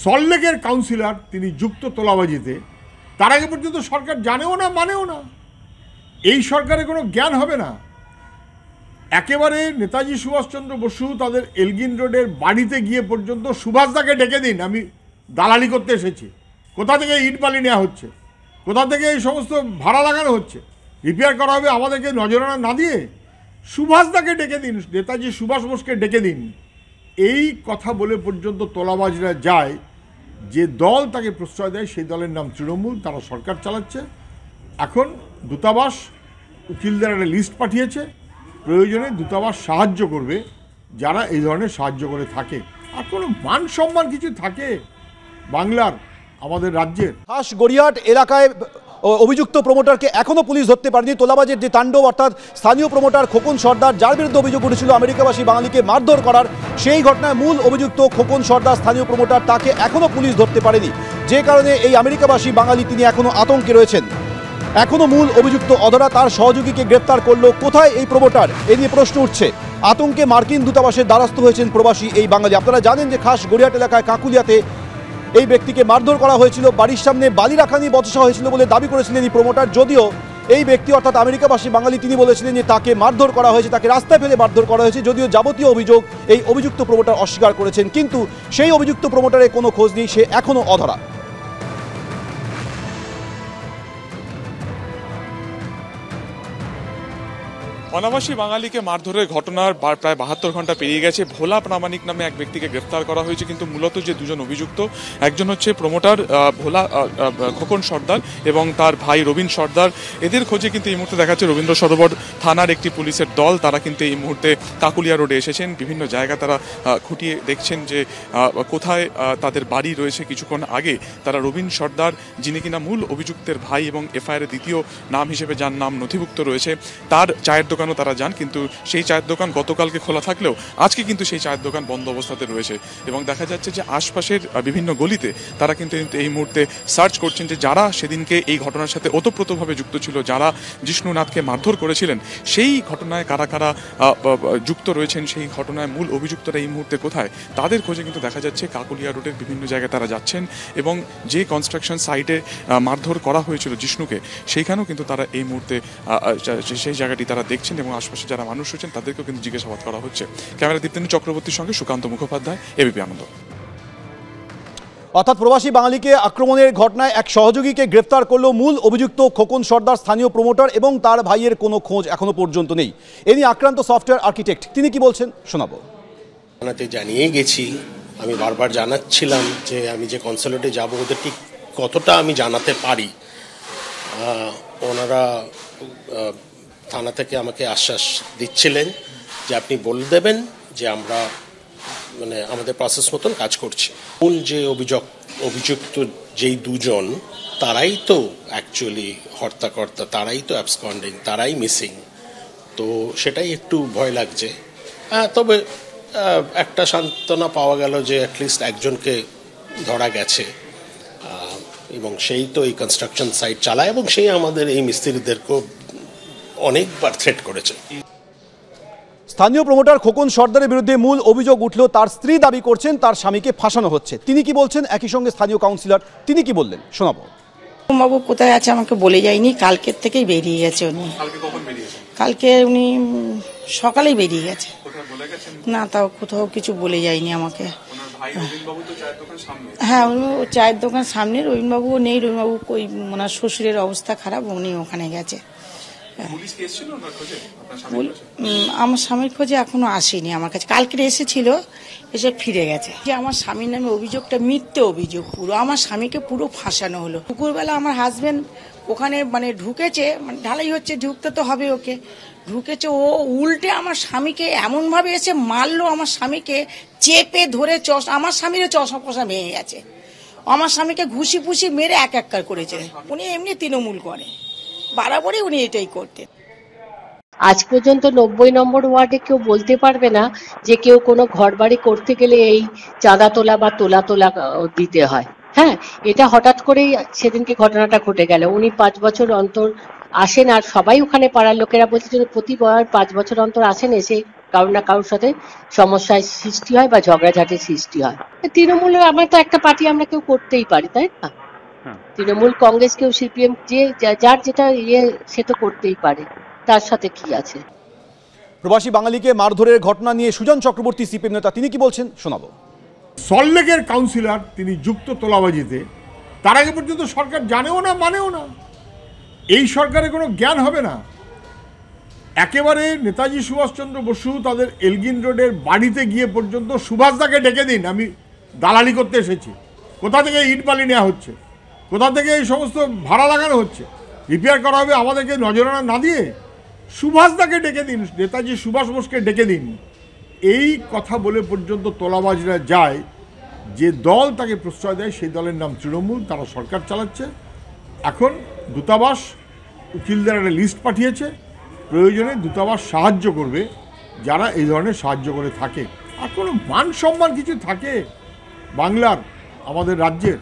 সল্টলেকের কাউন্সিলর তিনি যুক্ত তোলাবাজিতে, তার আগে পর্যন্ত সরকার জানেও না, মানেও না। এই সরকারের কোনো জ্ঞান হবে না। একেবারে নেতাজি সুভাষচন্দ্র বসু তাদের এলগিন রোডের বাড়িতে গিয়ে পর্যন্ত সুভাষদাকে ডেকে দিন, আমি দালালি করতে এসেছি। কোথা থেকে ইট বালি নেওয়া হচ্ছে, কোথা থেকে এই সমস্ত ভাড়া লাগানো হচ্ছে, রিপেয়ার করা হবে আমাদেরকে নজরানা না দিয়ে সুভাষদাকে ডেকে দিন, নেতাজি সুভাষ বোসকে ডেকে দিন। এই কথা বলে পর্যন্ত তোলাবাজরা যায়। যে দল তাকে প্রশ্রয় দেয় সেই দলের নাম তৃণমূল, তারা সরকার চালাচ্ছে। এখন দূতাবাস উকিলদের একটা লিস্ট পাঠিয়েছে, প্রয়োজনে দূতাবাস সাহায্য করবে যারা এই ধরনের সাহায্য করে থাকে। আর কোনো মান সম্মান কিছু থাকে বাংলার, আমাদের রাজ্যের? খাস গড়িয়াহাট এলাকায় অভিযুক্ত প্রমোটারকে এখনো পুলিশ ধরতে পারেনি। তোলাবাজের যে তাণ্ডব, অর্থাৎ স্থানীয় প্রমোটার খোকন সর্দার, যার বিরুদ্ধে অভিযোগ উঠেছিল আমেরিকাবাসী বাঙালিকে মারধর করার, সেই ঘটনায় মূল অভিযুক্ত খোকন সর্দার স্থানীয় প্রমোটার, তাকে এখনো পুলিশ ধরতে পারেনি। যে কারণে এই আমেরিকাবাসী বাঙালি তিনি এখনো আতঙ্কে রয়েছেন। এখনো মূল অভিযুক্ত অধরা, তার সহযোগীকে গ্রেপ্তার করলো কোথায় এই প্রমোটার, এ নিয়ে প্রশ্ন উঠছে। আতঙ্কে মার্কিন দূতাবাসের দ্বারস্থ হয়েছেন প্রবাসী এই বাঙালি। আপনারা জানেন যে খাস গড়িয়াহাট এলাকায় কাকুলিয়াতে এই ব্যক্তিকে মারধর করা হয়েছিল, বাড়ির সামনে বালি রাখা নিয়ে বচসা হয়েছিল বলে দাবি করেছিলেন এই প্রমোটার। যদিও এই ব্যক্তি অর্থাৎ আমেরিকাবাসী বাঙালি তিনি বলেছিলেন যে তাকে মারধর করা হয়েছে, তাকে রাস্তায় ফেলে মারধর করা হয়েছে। যদিও যাবতীয় অভিযোগ এই অভিযুক্ত প্রমোটার অস্বীকার করেছেন, কিন্তু সেই অভিযুক্ত প্রমোটারের কোনো খোঁজ নেই, সে এখনো অধরা। অনাবাসী বাঙালিকে মারধরের ঘটনার প্রায় 72 ঘন্টা পেরিয়ে গেছে। ভোলা প্রামাণিক নামে এক ব্যক্তিকে গ্রেফতার করা হয়েছে, কিন্তু মূলত যে দুজন অভিযুক্ত, একজন হচ্ছে প্রমোটার ভোলা খোকন সর্দার এবং তার ভাই রবীন সর্দার। এদের খোঁজে কিন্তু এই মুহূর্তে দেখা যাচ্ছে রবীন্দ্র সরোবর থানার একটি পুলিশের দল, তারা কিন্তু এই মুহূর্তে কাকুলিয়া রোডে এসেছেন। বিভিন্ন জায়গা তারা খুঁটিয়ে দেখছেন যে কোথায় তাদের বাড়ি রয়েছে। কিছুক্ষণ আগে তারা রবীন সর্দার, যিনি কিনা মূল অভিযুক্তের ভাই এবং এফআইআর দ্বিতীয় নাম হিসেবে যার নাম নথিভুক্ত রয়েছে, তার চায়ের দোকানও তারা যান। কিন্তু সেই চায়ের দোকান গতকালকে খোলা থাকলেও আজকে কিন্তু সেই চায়ের দোকান বন্ধ অবস্থাতে রয়েছে। এবং দেখা যাচ্ছে যে আশপাশের বিভিন্ন গলিতে তারা কিন্তু এই মুহূর্তে সার্চ করছেন যে যারা সেদিনকে এই ঘটনার সাথে ওতপ্রোতভাবে যুক্ত ছিল, যারা জিষ্ণুনাথকে মারধর করেছিলেন, সেই ঘটনায় কারা কারা যুক্ত রয়েছেন, সেই ঘটনায় মূল অভিযুক্তরা এই মুহূর্তে কোথায়, তাদের খোঁজে কিন্তু দেখা যাচ্ছে কাকুলিয়া রোডের বিভিন্ন জায়গায় তারা যাচ্ছেন। এবং যে কনস্ট্রাকশন সাইটে মারধর করা হয়েছিল জিষ্ণুকে, সেইখানেও কিন্তু তারা এই মুহূর্তে সেই জায়গাটি তারা দেখছেন এবং আশপাশে যারা মানুষ রয়েছেন তাদেরকেও কিন্তু জিজ্ঞাসাবাদ করা হচ্ছে। ক্যামেরা দীপ্তেন্দু চক্রবর্তীর সঙ্গে সুকান্ত মুখোপাধ্যায়, এবিপি আনন্দ। অর্থাৎ প্রবাসী বাঙালিকে আক্রমণের ঘটনায় এক সহযোগীকে গ্রেফতার করলো মূল অভিযুক্ত খোকন সর্দার, স্থানীয় প্রমোটার, এবং তার ভাইয়ের কোনো খোঁজ এখনো পর্যন্ত নেই। এ নিয়ে আক্রান্ত সফটওয়্যার আর্কিটেক্ট তিনি কি বলছেন শোনাবো। জানিয়ে গেছি, আমি বারবার জানাচ্ছিলাম যে আমি যে কনসালেটে যাব ওদের ঠিক কতটা আমি জানাতে পারি। ওনারা থানা থেকে আমাকে আশ্বাস দিচ্ছিলেন যে আপনি বলে দেবেন যে আমরা আমাদের প্রসেস মতন কাজ করছি। মূল যে অভিযুক্ত যেই দুজন, তারাই তো অ্যাকচুয়ালি হর্তাকর্তা, তারাই তো অ্যাবসকন্ডিং, তারাই মিসিং। তো সেটাই একটু ভয় লাগছে। তবে একটা সান্ত্বনা পাওয়া গেল যে অ্যাটলিস্ট একজনকে ধরা গেছে, এবং সেই তো এই কনস্ট্রাকশন সাইট চালায় এবং সেই আমাদের এই মিস্ত্রিদেরকেও অনেকবার থ্রেট করেছে। স্থানীয় প্রমোটার খোকন সর্দারের বিরুদ্ধে মূল অভিযোগ উঠল, তার স্ত্রী দাবি করছেন তার স্বামীকে ফাঁসানো হচ্ছে। তিনি কি বলছেন, একই সঙ্গে স্থানীয় কাউন্সিলর তিনি কি বললেন শোনাবো। বাবু কোথায় আছে আমাকে বলে যায়নি, কালকের থেকেই বেরিয়ে গেছে উনি। কালকে উনি সকালেই বেরিয়ে গেছে। না, তাও কোথাও কিছু বলে যায়নি আমাকে। হ্যাঁ, চায়ের দোকান সামনে। রবীনবাবুও নেই, রবীনবাবু ওই ওনার শ্বশুরের অবস্থা খারাপ, উনি ওখানে গেছে। আমার স্বামীর খোঁজে এখনো আসেনি আমার কাছে। কালকে এসেছিল, এসে ফিরে গেছে। যে আমার স্বামীর নামে অভিযোগটা মিথ্যে অভিযোগ, পুরো আমার স্বামীকে পুরো ফাঁসানো হলো। দুপুরবেলা আমার হাজবেন্ড ওখানে ঢুকেছে, ঢালাই হচ্ছে, ঢুকতে তো হবে ওকে, ঢুকেছে। ও উল্টে আমার স্বামীকে এমনভাবে এসে মারলো, আমার স্বামীকে চেপে ধরে আমার স্বামীরও চশা ফসা ভেঙে গেছে। আমার স্বামীকে ঘুষি ফুসি মেরে এক করেছে। উনি এমনি তৃণমূল করে, বরাবরই উনি এটাই করতেন। আজ পর্যন্ত 90 নম্বর ওয়ার্ডে কেউ বলতে পারবে না যে কেউ কোনো ঘর বাড়ি করতে গেলে এই চাঁদা তোলা বা তোলা দিতে হয়। হ্যাঁ, এটা হঠাৎ করেই সেদিনকে ঘটনাটা ঘটে গেল। উনি 5 বছর অন্তর আসেন, আর সবাই ওখানে পাড়ার লোকেরা বলছে যে প্রতিবার 5 বছর অন্তর আসেন, এসে কারোর না কারোর সাথে সমস্যার সৃষ্টি হয় বা ঝগড়াঝাটির সৃষ্টি হয়। তৃণমূলের আমরা তো একটা পার্টি আমরা কেউ করতেই পারি, তাই না? তৃণমূল, কংগ্রেস, কেউ সিপিএম, যে যার যেটা সে তো করতেই পারে, তার সাথে কি আছে। প্রবাসী বাঙালিকে মারধরের ঘটনা নিয়ে সুজন চক্রবর্তী সিপিএম নেতা তিনি কি বলছেন শোনাবো। সল্টলেকের কাউন্সিলর তিনি যুক্ত তোলাবাজিতে, তার আগে পর্যন্ত সরকার জানেও না মানেও না। এই সরকারের কোনো জ্ঞান হবে না। একেবারে নেতাজি সুভাষচন্দ্র বসু তাদের এলগিন রোডের বাড়িতে গিয়ে পর্যন্ত সুভাষদাকে ডেকে দিন, আমি দালালি করতে এসেছি। কোথা থেকে ইট বালি নেওয়া হচ্ছে, কোথা থেকে এই সমস্ত ভাড়া লাগানো হচ্ছে, রিপেয়ার করা হবে, আমাদেরকে নজরানা না দিয়ে সুভাষদাকে ডেকে দিন, নেতাজি সুভাষ বোসকে ডেকে দিন। এই কথা বলে পর্যন্ত তোলাবাজরা যায়। যে দল তাকে প্রশ্রয় দেয় সেই দলের নাম তৃণমূল, তারা সরকার চালাচ্ছে। এখন দূতাবাস উকিলদের একটা লিস্ট পাঠিয়েছে, প্রয়োজনে দূতাবাস সাহায্য করবে যারা এই ধরনের সাহায্য করে থাকে। আর কোনো মান সম্মান কিছু থাকে বাংলার, আমাদের রাজ্যের?